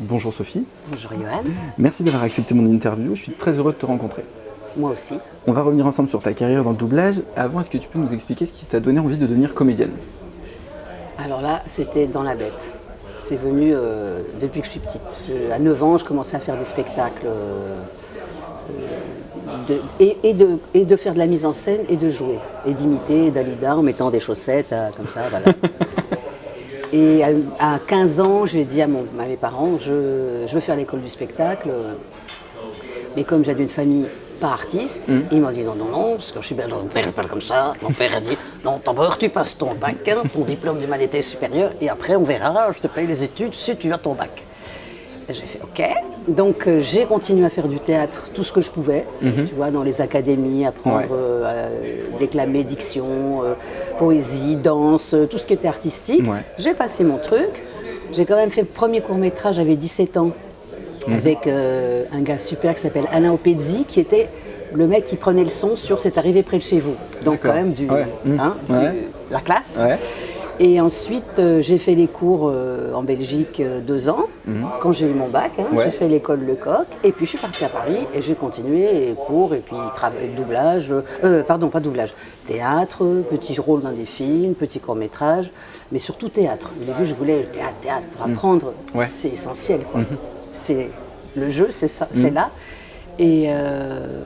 Bonjour Sophie. Bonjour Johan. Merci d'avoir accepté mon interview, je suis très heureux de te rencontrer. Moi aussi. On va revenir ensemble sur ta carrière dans le doublage. Avant, est-ce que tu peux nous expliquer ce qui t'a donné envie de devenir comédienne? Alors là, c'était dans la bête. C'est venu depuis que je suis petite. À 9 ans, je commençais à faire des spectacles et de faire de la mise en scène et de jouer. Et d'imiter Dalida en mettant des chaussettes, comme ça, voilà. Et à 15 ans, j'ai dit à mes parents, je veux faire l'école du spectacle. Mais comme j'ai d'une famille pas artiste, ils m'ont dit non, parce que je suis belge, mon père parle comme ça. Mon père a dit non, d'abord tu passes ton bac, ton diplôme d'humanité supérieure, et après on verra, je te paye les études si tu as ton bac. Et j'ai fait ok. Donc j'ai continué à faire du théâtre, tout ce que je pouvais, tu vois, dans les académies, apprendre à déclamer, diction, poésie, danse, tout ce qui était artistique. Ouais. J'ai passé mon truc. J'ai quand même fait le premier court-métrage, j'avais 17 ans. Avec un gars super qui s'appelle Alain Opezzi, qui était le mec qui prenait le son sur C'est arrivé près de chez vous. Donc quand même la classe. Ouais. Et ensuite, j'ai fait les cours en Belgique 2 ans, quand j'ai eu mon bac. J'ai fait l'école Lecoq, et puis je suis partie à Paris, et j'ai continué les cours, et puis doublage, pas doublage, théâtre, petit rôle dans des films, petit court-métrage, mais surtout théâtre. Au début, je voulais théâtre pour apprendre, c'est essentiel, quoi. C'est le jeu, c'est ça, c'est là. Et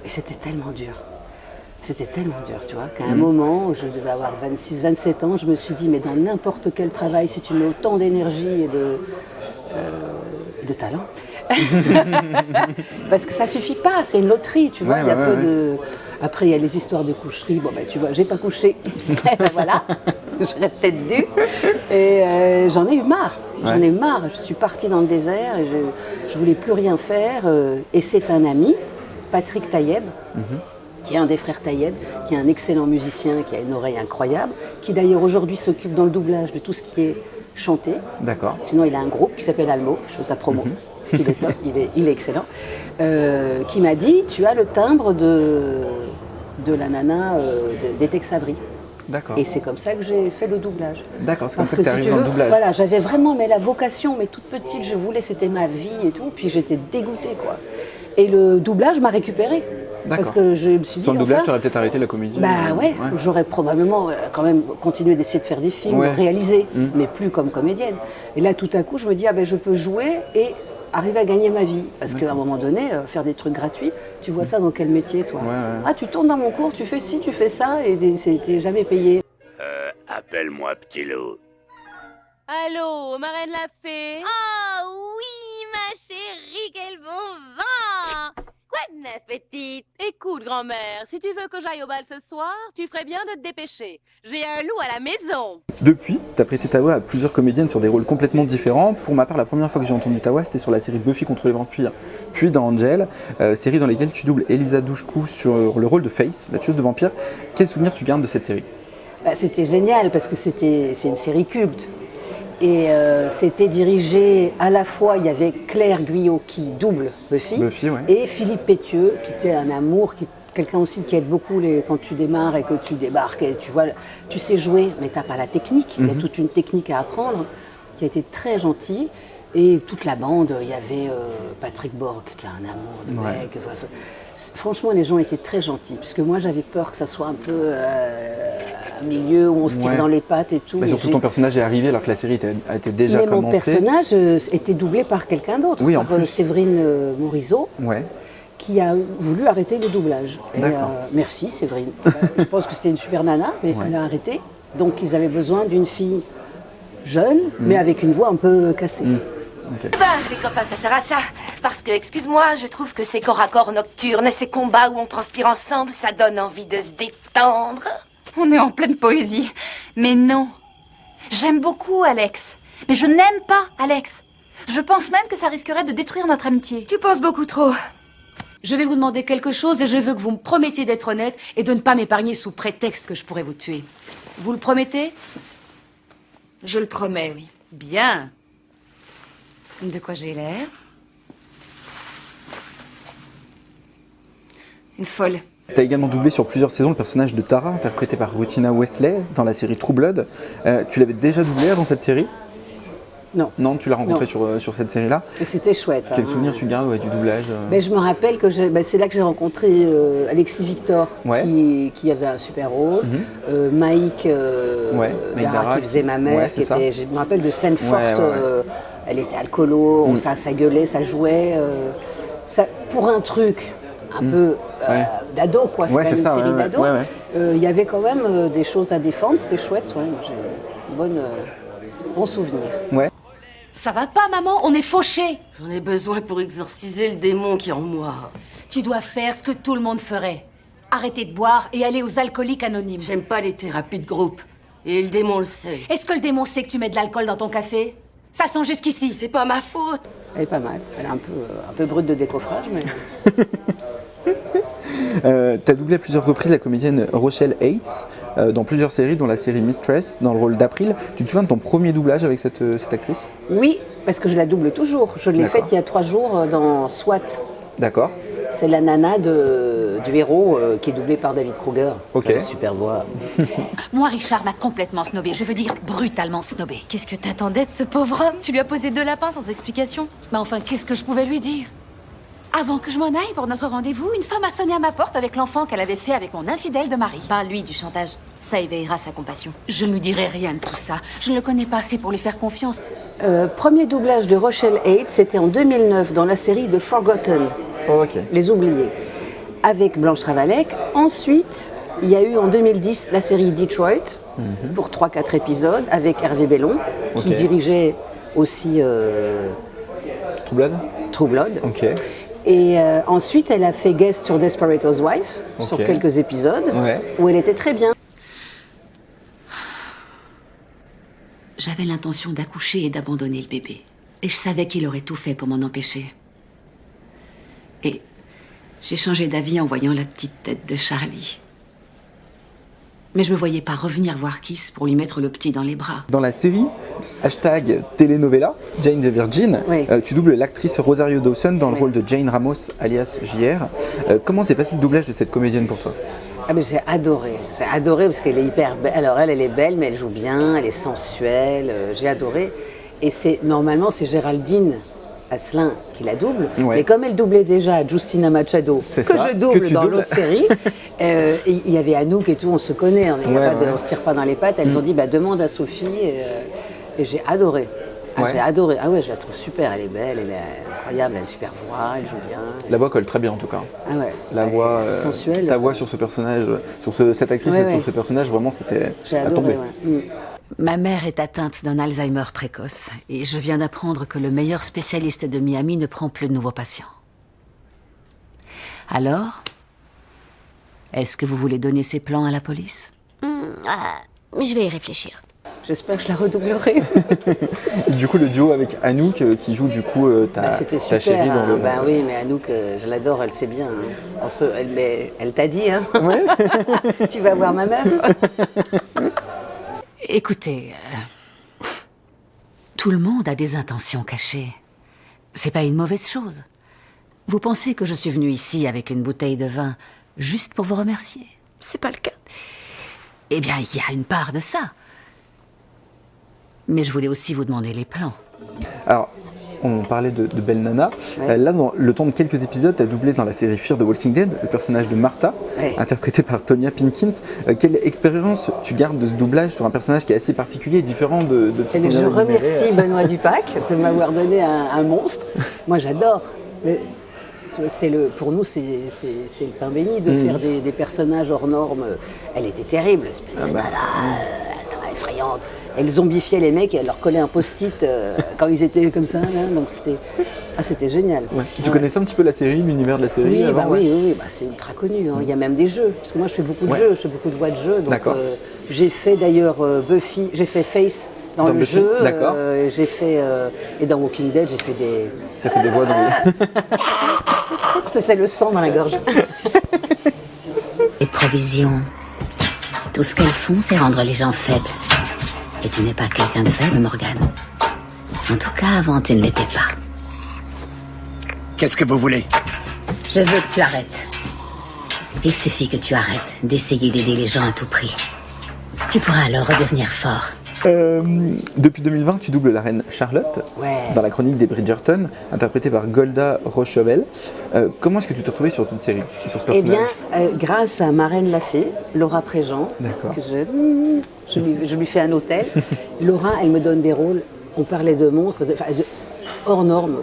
c'était tellement dur. C'était tellement dur, tu vois, qu'à un moment, je devais avoir 26, 27 ans, je me suis dit, mais dans n'importe quel travail, si tu mets autant d'énergie et de talent, parce que ça suffit pas, c'est une loterie, tu vois, il y a peu de... Après, il y a les histoires de coucherie, bon ben tu vois, j'ai pas couché, voilà, j'aurais peut-être dû, et j'en ai eu marre. J'en ai eu marre, je suis partie dans le désert et je voulais plus rien faire. Et c'est un ami, Patrick Taïeb, qui est un des frères Taïeb, qui est un excellent musicien, qui a une oreille incroyable, qui d'ailleurs aujourd'hui s'occupe dans le doublage de tout ce qui est chanté. D'accord. Sinon, il a un groupe qui s'appelle Almo, je fais sa promo, parce qu'il est top, il est excellent, qui m'a dit, tu as le timbre de la nana des Tex Avery. D'accord. Et c'est comme ça que j'ai fait le doublage. D'accord, c'est comme ça que tu es arrivée dans le doublage. Voilà, j'avais vraiment la vocation, mais toute petite, je voulais, c'était ma vie et tout, puis j'étais dégoûtée, quoi. Et le doublage m'a récupérée. D'accord. Parce que je me suis dit... Sans le doublage, tu aurais peut-être arrêté la comédie. Ouais, j'aurais probablement quand même continué d'essayer de faire des films, réaliser, mais plus comme comédienne. Et là, tout à coup, je me dis, je peux jouer et arriver à gagner ma vie. Parce qu'à un moment donné, faire des trucs gratuits, tu vois ça dans quel métier, toi? Ah, tu tournes dans mon cours, tu fais ci, tu fais ça, et t'es jamais payé. Appelle-moi petit loup. Allô, marraine la fée? Oh oui, ma chérie, quel bon vent! Quoi de neuf, petite? Écoute, grand-mère, si tu veux que j'aille au bal ce soir, tu ferais bien de te dépêcher. J'ai un loup à la maison. Depuis, tu as prêté ta voix à plusieurs comédiennes sur des rôles complètement différents. Pour ma part, la première fois que j'ai entendu ta voix, c'était sur la série Buffy contre les vampires, puis dans Angel, série dans laquelle tu doubles Elisa Dushku sur le rôle de Faith, la tueuse de vampires. Quel souvenir tu gardes de cette série? C'était génial parce que c'est une série culte. Et c'était dirigé à la fois, il y avait Claire Guyot qui double Buffy et Philippe Pétieux qui était un amour, quelqu'un aussi qui aide beaucoup quand tu démarres et que tu débarques. Et tu vois, tu sais jouer, mais tu n'as pas la technique. Il y a toute une technique à apprendre, qui a été très gentil. Et toute la bande, il y avait Patrick Borg qui a un amour de mec. Franchement, les gens étaient très gentils, parce que moi j'avais peur que ça soit un peu un milieu où on se tire dans les pattes et tout. Mais surtout ton personnage est arrivé alors que la série a été déjà commencée. Mais mon personnage était doublé par quelqu'un d'autre, par Séverine Morisot, qui a voulu arrêter le doublage. Et, merci Séverine. Je pense que c'était une super nana, mais elle a arrêté. Donc ils avaient besoin d'une fille jeune, mais avec une voix un peu cassée. Okay. Les copains, ça sert à ça. Parce que, excuse-moi, je trouve que ces corps à corps nocturnes, ces combats où on transpire ensemble, ça donne envie de se détendre. On est en pleine poésie. Mais non. J'aime beaucoup Alex. Mais je n'aime pas Alex. Je pense même que ça risquerait de détruire notre amitié. Tu penses beaucoup trop. Je vais vous demander quelque chose et je veux que vous me promettiez d'être honnête et de ne pas m'épargner sous prétexte que je pourrais vous tuer. Vous le promettez? Je le promets, oui. Bien. De quoi j'ai l'air? Une folle. Tu as également doublé sur plusieurs saisons le personnage de Tara, interprété par Rutina Wesley dans la série True Blood. Tu l'avais déjà doublé avant cette série? Non, tu l'as rencontré sur cette série-là. Et c'était chouette. Quel souvenir tu gardes du doublage Mais je me rappelle que c'est là que j'ai rencontré Alexis Victor, qui avait un super rôle. Mike Dara, qui faisait ma mère. Je me rappelle de scènes fortes. Elle était alcoolo, ça gueulait, ça jouait. Pour un truc un peu d'ado, quoi. C'est une série d'ado. Il y avait quand même des choses à défendre. C'était chouette. J'ai un bon souvenir. Ouais. Ça va pas, maman, on est fauchés. J'en ai besoin pour exorciser le démon qui est en moi. Tu dois faire ce que tout le monde ferait. Arrêter de boire et aller aux alcooliques anonymes. J'aime pas les thérapies de groupe. Et le démon le sait. Est-ce que le démon sait que tu mets de l'alcool dans ton café? Ça sent jusqu'ici. C'est pas ma faute. Elle est pas mal. Elle est un peu brute de décoffrage, mais... T'as doublé à plusieurs reprises la comédienne Rochelle Hates dans plusieurs séries, dont la série Mistress, dans le rôle d'April. Tu te souviens de ton premier doublage avec cette actrice? Oui, parce que je la double toujours. Je l'ai faite il y a 3 jours dans SWAT. D'accord. C'est la nana du héros qui est doublée par David Kruger. Ok. Une super voix. Moi, Richard m'a complètement snobé. Je veux dire brutalement snobé. Qu'est-ce que t'attendais de ce pauvre homme? Tu lui as posé 2 lapins sans explication. Mais enfin, qu'est-ce que je pouvais lui dire? Avant que je m'en aille pour notre rendez-vous, une femme a sonné à ma porte avec l'enfant qu'elle avait fait avec mon infidèle de mari. Parle-lui du chantage. Ça éveillera sa compassion. Je ne lui dirai rien de tout ça. Je ne le connais pas assez pour lui faire confiance. Premier doublage de Rochelle Hates, c'était en 2009 dans la série The Forgotten. Les Oubliés. Avec Blanche Ravalec. Ensuite, il y a eu en 2010 la série Detroit, pour 3-4 épisodes, avec Hervé Bellon, qui dirigeait aussi True Blood. Ok. Et ensuite, elle a fait guest sur Desperate Housewives, sur quelques épisodes, où elle était très bien. J'avais l'intention d'accoucher et d'abandonner le bébé. Et je savais qu'il aurait tout fait pour m'en empêcher. Et j'ai changé d'avis en voyant la petite tête de Charlie. Mais je me voyais pas revenir voir Kiss pour lui mettre le petit dans les bras. Dans la série #Telenovela, Jane the Virgin, tu doubles l'actrice Rosario Dawson dans le rôle de Jane Ramos, alias JR. Comment s'est passé le doublage de cette comédienne pour toi? Mais j'ai adoré parce qu'elle est hyper belle. Alors elle est belle, mais elle joue bien, elle est sensuelle, j'ai adoré. Et normalement, c'est Géraldine Asselin qui la double, mais comme elle doublait déjà Justina Machado, je double dans l'autre série, il y avait Anouk et tout, on se connaît, on se tire pas dans les pattes. Elles ont dit demande à Sophie, et j'ai adoré. J'ai adoré. Ah ouais, je la trouve super, elle est belle, elle est incroyable, elle a une super voix, elle joue bien. La voix colle très bien en tout cas. Ah ouais. La voix sensuelle. Ta voix sur ce personnage, cette actrice et sur ce personnage, vraiment c'était à tomber. Ma mère est atteinte d'un Alzheimer précoce et je viens d'apprendre que le meilleur spécialiste de Miami ne prend plus de nouveaux patients. Alors, est-ce que vous voulez donner ces plans à la police? Je vais y réfléchir. J'espère que je la redoublerai. Du coup, le duo avec Anouk qui joue du coup ta chérie dans le... oui, mais Anouk, je l'adore, elle sait bien. Elle t'a dit, hein. Tu vas voir ma meuf. Écoutez, tout le monde a des intentions cachées. C'est pas une mauvaise chose. Vous pensez que je suis venue ici avec une bouteille de vin juste pour vous remercier? C'est pas le cas. Eh bien, il y a une part de ça. Mais je voulais aussi vous demander les plans. Alors, on parlait de Belle Nana. Là, dans le temps de quelques épisodes, tu as doublé dans la série Fear the Walking Dead le personnage de Martha, interprété par Tonya Pinkins. Quelle expérience tu gardes de ce doublage sur un personnage qui est assez particulier et différent de tout le monde? Je remercie Benoît Dupac de m'avoir donné un monstre. Moi, j'adore. Pour nous, c'est le pain béni de faire des personnages hors normes. Elle était terrible, espèce de nana, c'était effrayante. Elle zombifiait les mecs et elle leur collait un post-it quand ils étaient comme ça. Là, donc c'était génial. Tu connaissais un petit peu la série, l'univers de la série avant? Oui, c'est ultra connu. Il y a même des jeux. Parce que moi, je fais beaucoup de jeux, je fais beaucoup de voix de jeux. Donc, j'ai fait d'ailleurs Buffy, j'ai fait Face dans le Buffy, jeu. J'ai fait et dans Walking Dead, j'ai fait des... T'as fait des voix dans les... C'est le sang dans la gorge. Les provisions. Tout ce qu'elles font, c'est rendre les gens faibles. Et tu n'es pas quelqu'un de faible, Morgane. En tout cas, avant, tu ne l'étais pas. Qu'est-ce que vous voulez? Je veux que tu arrêtes. Il suffit que tu arrêtes d'essayer d'aider les gens à tout prix. Tu pourras alors redevenir fort Depuis 2020, tu doubles la reine Charlotte dans la chronique des Bridgerton, interprétée par Golda Rochebel. Comment est-ce que tu t'es retrouvée sur cette série, sur ce personnage? Eh bien, grâce à ma reine la fée, Laura Préjean, que je lui fais un hôtel. Laura, elle me donne des rôles. On parlait de monstres, hors normes.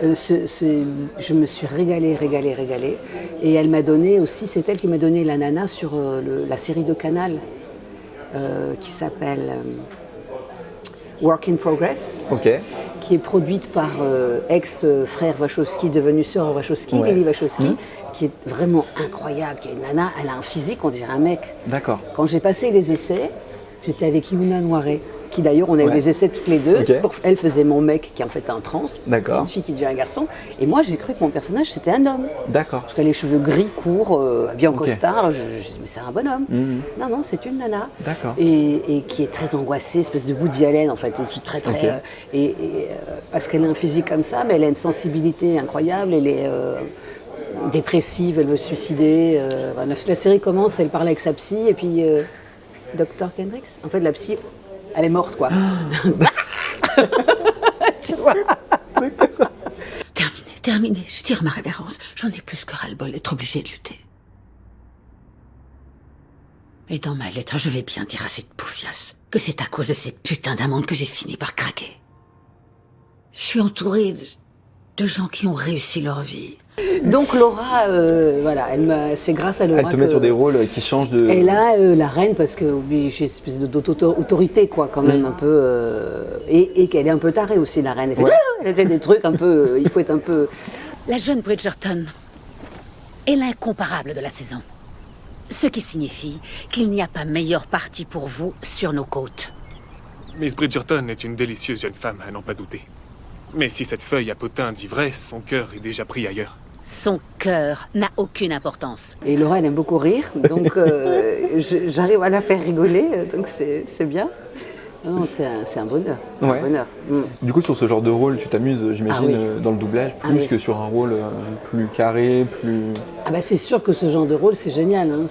Je me suis régalée. Et elle m'a donné aussi, c'est elle qui m'a donné la nana sur la série de Canal qui s'appelle Work in Progress, qui est produite par ex-frère Wachowski, devenu sœur Wachowski, Lily Wachowski, qui est vraiment incroyable, qui est une nana, elle a un physique, on dirait un mec. D'accord. Quand j'ai passé les essais, j'étais avec Yuna Noiret, qui d'ailleurs, on a eu les essais toutes les deux. Elle faisait mon mec, qui en fait est un trans, une fille qui devient un garçon. Et moi, j'ai cru que mon personnage, c'était un homme. D'accord. Parce qu'elle a les cheveux gris, courts, bien en costard. Je dis, mais c'est un bonhomme. Non, c'est une nana. D'accord. Et qui est très angoissée, espèce de Woody Allen, en fait. Très, parce qu'elle a un physique comme ça, mais elle a une sensibilité incroyable. Elle est dépressive, elle veut se suicider. La série commence, elle parle avec sa psy, et puis Dr. Kendricks, en fait, la psy... Elle est morte, quoi. Tu vois. Terminé. Je tire ma révérence. J'en ai plus que ras-le-bol d'être obligée de lutter. Et dans ma lettre, je vais bien dire à cette poufiasse que c'est à cause de ces putains d'amendes que j'ai fini par craquer. Je suis entourée de gens qui ont réussi leur vie. Donc Laura, c'est grâce à Laura. Elle te met sur des rôles qui changent de. Et là, la reine, parce que j'ai une espèce d'autorité, quoi, quand même, un peu. Et qu'elle est un peu tarée aussi, la reine. Elle fait des trucs un peu. Il faut être un peu. La jeune Bridgerton est l'incomparable de la saison. Ce qui signifie qu'il n'y a pas meilleur parti pour vous sur nos côtes. Miss Bridgerton est une délicieuse jeune femme, à n'en pas douter. Mais si cette feuille à potin dit vrai, son cœur est déjà pris ailleurs. Son cœur n'a aucune importance. Et Laura, elle aime beaucoup rire, donc j'arrive à la faire rigoler, donc c'est bien. Non, c'est un bonheur. Un bonheur. Du coup, sur ce genre de rôle, tu t'amuses, j'imagine, dans le doublage, plus que sur un rôle plus carré, plus... Ah bah c'est sûr que ce genre de rôle, c'est génial. Hein.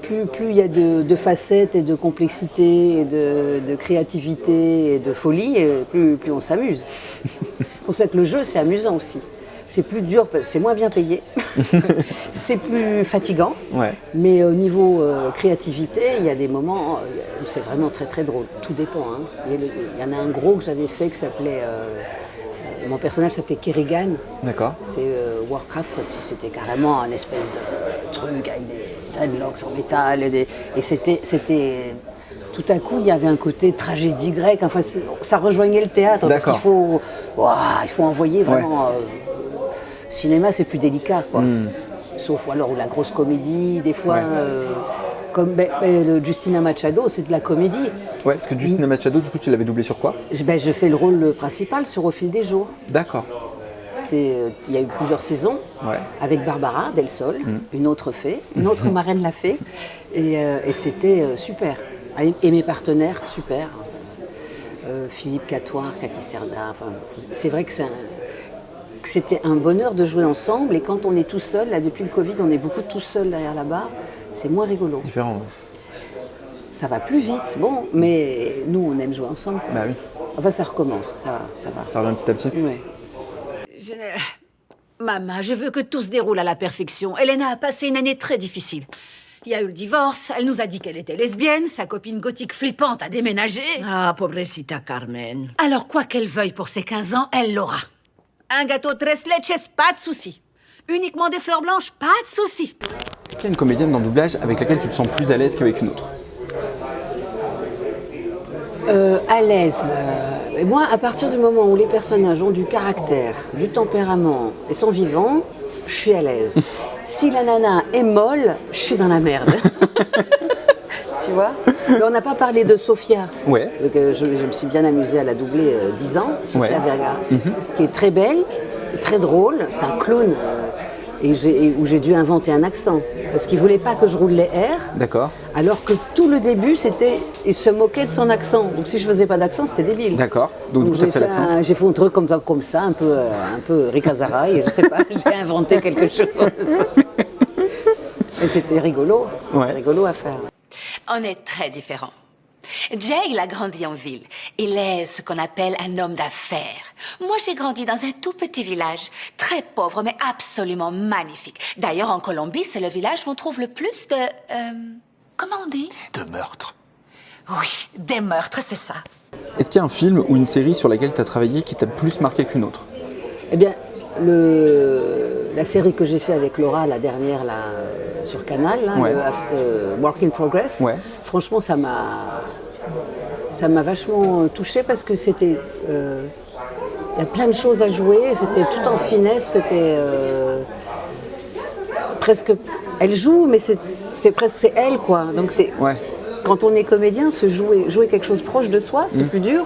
Plus il y a de facettes et de complexité, et de créativité et de folie, et plus on s'amuse. C'est pour ça que le jeu, c'est amusant aussi. C'est plus dur, c'est moins bien payé, c'est plus fatigant, mais au niveau créativité, il y a des moments où c'est vraiment très très drôle. Tout dépend. Hein. Il y en a un gros que j'avais fait qui s'appelait... mon personnage s'appelait Kerrigan. D'accord. C'est Warcraft, c'était carrément un espèce de truc avec des dreadlocks en métal. Et c'était... Tout à coup, il y avait un côté tragédie grecque. Enfin, ça rejoignait le théâtre. Parce qu'il faut envoyer vraiment... cinéma, c'est plus délicat, quoi. Sauf alors la grosse comédie, des fois, comme le Justina Machado, c'est de la comédie. Ouais, parce que Justina Machado, du coup, tu l'avais doublé sur quoi? Je fais le rôle principal sur Au fil des jours. D'accord. Il y a eu plusieurs saisons avec Barbara Del Sol, une autre fée, une autre marraine la fée, et c'était super. Et mes partenaires, super. Philippe Catoire, Cathy Serda, enfin, c'est vrai que c'était un bonheur de jouer ensemble, et quand on est tout seul, là depuis le Covid, on est beaucoup tout seul derrière la barre, c'est moins rigolo. C'est différent. Ça va plus vite, bon, mais nous on aime jouer ensemble. Bah oui. Enfin ça recommence, ça va. Ça revient petit à petit. Ouais. Maman, je veux que tout se déroule à la perfection. Elena a passé une année très difficile. Il y a eu le divorce, elle nous a dit qu'elle était lesbienne, sa copine gothique flippante a déménagé. Ah, pobrecita Carmen. Alors quoi qu'elle veuille pour ses 15 ans, elle l'aura. Un gâteau tres leches, pas de souci. Uniquement des fleurs blanches, pas de souci. Est-ce qu'il y a une comédienne dans le doublage avec laquelle tu te sens plus à l'aise qu'avec une autre? À l'aise. Moi, à partir du moment où les personnages ont du caractère, du tempérament et sont vivants, je suis à l'aise. Si la nana est molle, je suis dans la merde. Tu vois? Mais on n'a pas parlé de Sofia. Ouais. Je me suis bien amusée à la doubler 10 ans, Sofia Vergara, qui est très belle, très drôle. C'est un clown. Où j'ai dû inventer un accent. Parce qu'il ne voulait pas que je roule les R. D'accord. Alors que tout le début, il se moquait de son accent. Donc si je ne faisais pas d'accent, c'était débile. D'accord. Donc j'ai fait un truc comme ça, un peu Ricazaraï, je ne sais pas, j'ai inventé quelque chose. Et c'était rigolo. C'était rigolo à faire. On est très différents. Jay, il a grandi en ville. Il est ce qu'on appelle un homme d'affaires. Moi, j'ai grandi dans un tout petit village, très pauvre, mais absolument magnifique. D'ailleurs, en Colombie, c'est le village où on trouve le plus de... comment on dit? De meurtre. Oui, des meurtres, c'est ça. Est-ce qu'il y a un film ou une série sur laquelle tu as travaillé qui t'a plus marqué qu'une autre? Eh bien, la série que j'ai fait avec Laura, la dernière là, sur Canal, là, Ouais. Work in Progress, Ouais. franchement, ça m'a vachement touchée parce que c'était... Il y a plein de choses à jouer, c'était tout en finesse, c'était presque... Elle joue, mais c'est presque elle, quoi. Donc c'est... Ouais. Quand on est comédien, jouer quelque chose proche de soi, c'est plus dur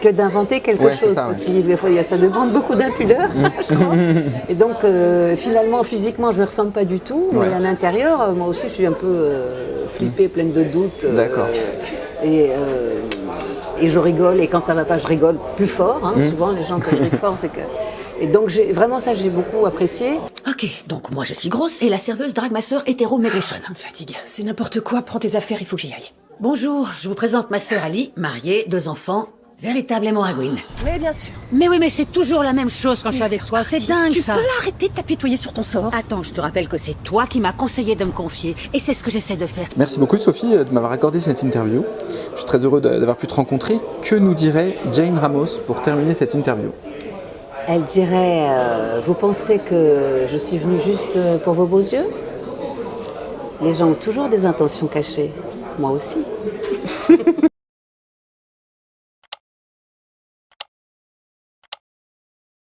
que d'inventer quelque Ouais, c'est chose. ça, Parce ouais. que ça demande beaucoup d'impudeur, je crois. Et donc, finalement, physiquement, je ne ressemble pas du tout. Ouais. Mais à l'intérieur, moi aussi, je suis un peu flippée, pleine de doutes. D'accord. Et je rigole. Et quand ça ne va pas, je rigole plus fort. Hein. Souvent, les gens, quand ils rient fort, c'est que... Et donc, vraiment, ça, j'ai beaucoup apprécié. Ok, donc moi je suis grosse et la serveuse drague ma sœur hétéro maigrichonne. Ça me fatigue. C'est n'importe quoi. Prends tes affaires, il faut que j'y aille. Bonjour, je vous présente ma sœur Ali, mariée, 2 enfants, véritablement héroïne. Mais bien sûr. Mais oui, mais c'est toujours la même chose quand je suis avec toi, c'est dingue Tu ça. peux arrêter de t'apitoyer sur ton sort? Attends, je te rappelle que c'est toi qui m'as conseillé de me confier et c'est ce que j'essaie de faire. Merci beaucoup Sophie de m'avoir accordé cette interview. Je suis très heureux d'avoir pu te rencontrer. Que nous dirait Jane Ramos pour terminer cette interview? Elle dirait, vous pensez que je suis venue juste pour vos beaux yeux? Les gens ont toujours des intentions cachées. Moi aussi.